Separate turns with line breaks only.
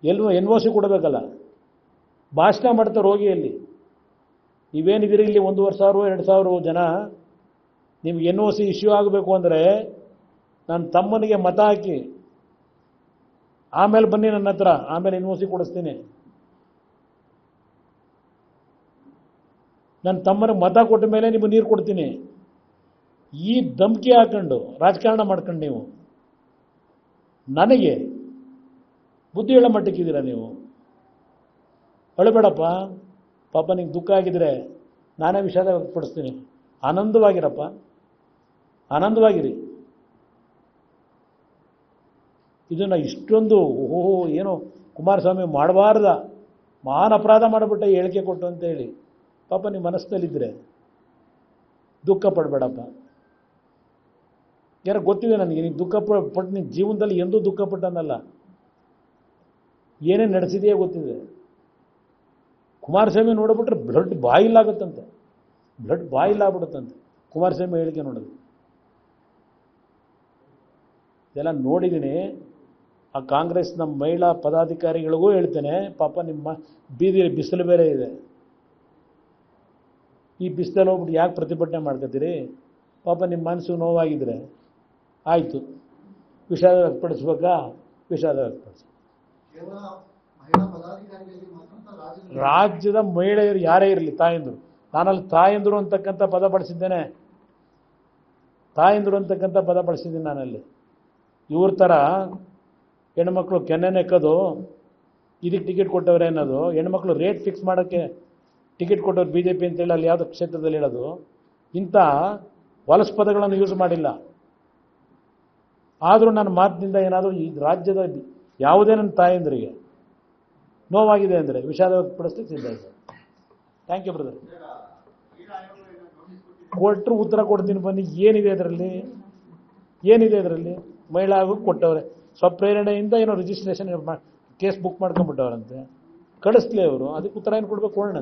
ಎಲ್ಲೂ NOC ಕೊಡಬೇಕಲ್ಲ. ಭಾಷಣ ಮಾಡ್ತಾರೆ ಹೋಗಿಯಲ್ಲಿ. ನೀವೇನಿದ್ದೀರಿ ಇಲ್ಲಿ 1,500 2,000 ಜನ, ನಿಮ್ಗೆ NOC ಇಶ್ಯೂ ಆಗಬೇಕು ಅಂದರೆ ನನ್ನ ತಮ್ಮನಿಗೆ ಮತ ಹಾಕಿ ಆಮೇಲೆ ಬನ್ನಿ ನನ್ನ ಹತ್ರ, ಆಮೇಲೆ NOC ಕೊಡಿಸ್ತೀನಿ. ನನ್ನ ತಮ್ಮನಿಗೆ ಮತ ಕೊಟ್ಟ ಮೇಲೆ ನಿಮಗೆ ನೀರು ಕೊಡ್ತೀನಿ. ಈ ಧಮಕಿ ಹಾಕೊಂಡು ರಾಜಕಾರಣ ಮಾಡ್ಕೊಂಡು ನೀವು ನನಗೆ ಬುದ್ಧಿ ಹೇಳೋ ಮಟ್ಟಕ್ಕಿದ್ದೀರಾ ನೀವು? ಅಳಬೇಡಪ್ಪ, ಪಾಪ ನಿಂಗೆ ದುಃಖ ಆಗಿದ್ರೆ ನಾನೇ ವಿಷಾದ ವ್ಯಕ್ತಪಡಿಸ್ತೀನಿ. ಆನಂದವಾಗಿರಪ್ಪ, ಆನಂದವಾಗಿರಿ. ಇದನ್ನು ಇಷ್ಟೊಂದು ಏನೋ ಕುಮಾರಸ್ವಾಮಿ ಮಾಡಬಾರ್ದ ಮಹಾನ್ ಅಪರಾಧ ಮಾಡಿಬಿಟ್ಟ ಹೇಳಿಕೆ ಕೊಟ್ಟು ಅಂತೇಳಿ ಪಾಪ ನಿಮ್ಮ ಮನಸ್ಸಿನಲ್ಲಿದ್ದರೆ ದುಃಖ ಪಡಬೇಡಪ್ಪ. ಯಾರು ಗೊತ್ತಿದೆ ನನಗೆ, ನೀನು ದುಃಖ ಪಟ್ಟು ನಿನ್ನ ಜೀವನದಲ್ಲಿ ಎಂದೂ ದುಃಖ ಪಟ್ಟನಲ್ಲ. ಏನೇನು ನಡೆಸಿದೆಯೇ ಗೊತ್ತಿದೆ. ಕುಮಾರಸ್ವಾಮಿ ನೋಡಿಬಿಟ್ರೆ ಬ್ಲಡ್ ಬಾಯಿಲಾಗುತ್ತಂತೆ, ಬ್ಲಡ್ ಬಾಯಿಲಾಗ್ಬಿಡುತ್ತಂತೆ ಕುಮಾರಸ್ವಾಮಿ ಹೇಳಿಕೆ ನೋಡಿದ್ರೆ. ಇದೆಲ್ಲ ನೋಡಿದ್ದೀನಿ. ಆ ಕಾಂಗ್ರೆಸ್ನ ಮಹಿಳಾ ಪದಾಧಿಕಾರಿಗಳಿಗೂ ಹೇಳ್ತೇನೆ, ಪಾಪ ನಿಮ್ಮ ಬೀದಿ ಬಿಸಿಲು ಬೇರೆ ಇದೆ, ಈ ಬಿಸಿಲಲ್ಲಿ ಹೋಗ್ಬಿಟ್ಟು ಯಾಕೆ ಪ್ರತಿಭಟನೆ ಮಾಡ್ಕೊತೀರಿ? ಪಾಪ ನಿಮ್ಮ ಮನಸ್ಸು ನೋವಾಗಿದ್ರೆ ಆಯಿತು, ವಿಷಾದ ವ್ಯಕ್ತಪಡಿಸ್ಬೇಕಾ? ವಿಷಾದ ವ್ಯಕ್ತಪಡಿಸಿ. ರಾಜ್ಯದ ಮಹಿಳೆಯರು ಯಾರೇ ಇರಲಿ, ತಾಯಂದರು, ನಾನಲ್ಲಿ ತಾಯಂದರು ಅಂತಕ್ಕಂಥ ಪದ ಬಳಸಿದ್ದೇನೆ, ತಾಯಂದರು ಅಂತಕ್ಕಂಥ ಪದ ಬಳಸಿದ್ದೀನಿ ನಾನಲ್ಲಿ. ಇವ್ರ ಥರ ಹೆಣ್ಮಕ್ಳು ಕೆನ್ನೆ ನೆಕ್ಕೋದು, ಇದಕ್ಕೆ ಟಿಕೆಟ್ ಕೊಟ್ಟವ್ರೆ ಅನ್ನೋದು, ಹೆಣ್ಮಕ್ಳು ರೇಟ್ ಫಿಕ್ಸ್ ಮಾಡೋಕ್ಕೆ ಟಿಕೆಟ್ ಕೊಟ್ಟವ್ರು BJP ಅಂತೇಳಿ ಅಲ್ಲಿ ಯಾವುದೋ ಕ್ಷೇತ್ರದಲ್ಲಿ ಹೇಳೋದು, ಇಂಥ ಹೊಲಸು ಪದಗಳನ್ನು ಯೂಸ್ ಮಾಡಿಲ್ಲ. ಆದರೂ ನನ್ನ ಮಾತಿನಿಂದ ಏನಾದರೂ ಈ ರಾಜ್ಯದ ಯಾವುದೇ ನನ್ನ ತಾಯಂದರಿಗೆ ನೋವಾಗಿದೆ ಅಂದರೆ ವಿಷಾದ ವ್ಯಕ್ತಪಡಿಸ್ಲಿಕ್ಕೆ ಸಿದ್ಧ ಇದೆ. Thank you brother. ಕೊಟ್ಟರು ಉತ್ತರ ಕೊಡ್ತೀನಿ ಬನ್ನಿ. ಏನಿದೆ ಅದರಲ್ಲಿ? ಏನಿದೆ ಅದರಲ್ಲಿ? ಮಹಿಳಾ ಆಗೋಕ್ಕೆ ಕೊಟ್ಟವ್ರೆ, ಸ್ವಪ್ರೇರಣೆಯಿಂದ ಏನೋ ರಿಜಿಸ್ಟ್ರೇಷನ್ ಕೇಸ್ ಬುಕ್ ಮಾಡ್ಕೊಂಡ್ಬಿಟ್ಟವ್ರಂತೆ, ಕಳಿಸ್ಲಿ ಅವರು. ಅದಕ್ಕೆ ಉತ್ತರ ಏನು ಕೊಡಬೇಕು? ಕೊಡೋಣ.